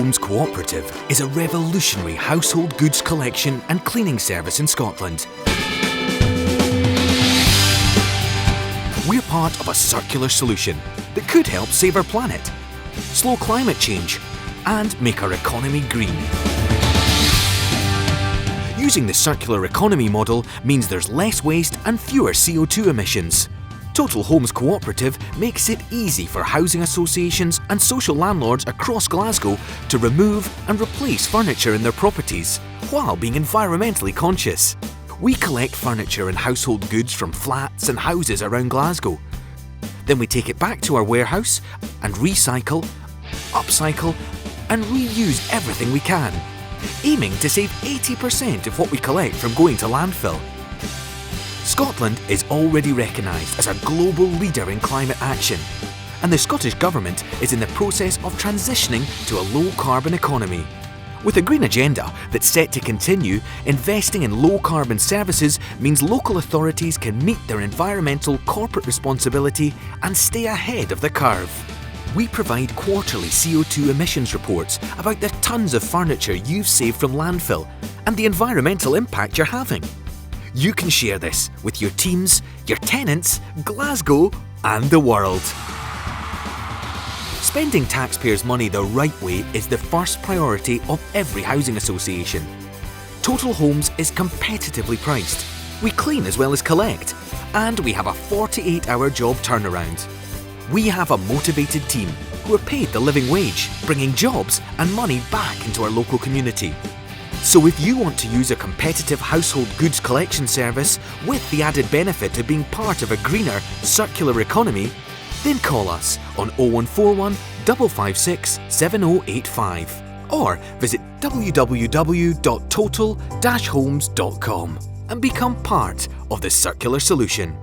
Homes Co-operative is a revolutionary household goods collection and cleaning service in Scotland. We're part of a circular solution that could help save our planet, slow climate change, and make our economy green. Using the circular economy model means there's less waste and fewer CO2 emissions. Total Homes Co-operative makes it easy for housing associations and social landlords across Glasgow to remove and replace furniture in their properties while being environmentally conscious. We collect furniture and household goods from flats and houses around Glasgow. Then we take it back to our warehouse and recycle, upcycle and reuse everything we can, aiming to save 80% of what we collect from going to landfill. Scotland is already recognised as a global leader in climate action, and the Scottish Government is in the process of transitioning to a low-carbon economy. With a green agenda that's set to continue, investing in low-carbon services means local authorities can meet their environmental corporate responsibility and stay ahead of the curve. We provide quarterly CO2 emissions reports about the tons of furniture you've saved from landfill and the environmental impact you're having. You can share this with your teams, your tenants, Glasgow and the world. Spending taxpayers' money the right way is the first priority of every housing association. Total Homes is competitively priced. We clean as well as collect, and we have a 48-hour job turnaround. We have a motivated team who are paid the living wage, bringing jobs and money back into our local community. So if you want to use a competitive household goods collection service with the added benefit of being part of a greener, circular economy, then call us on 0141 556 7085 or visit www.total-homes.com and become part of the circular solution.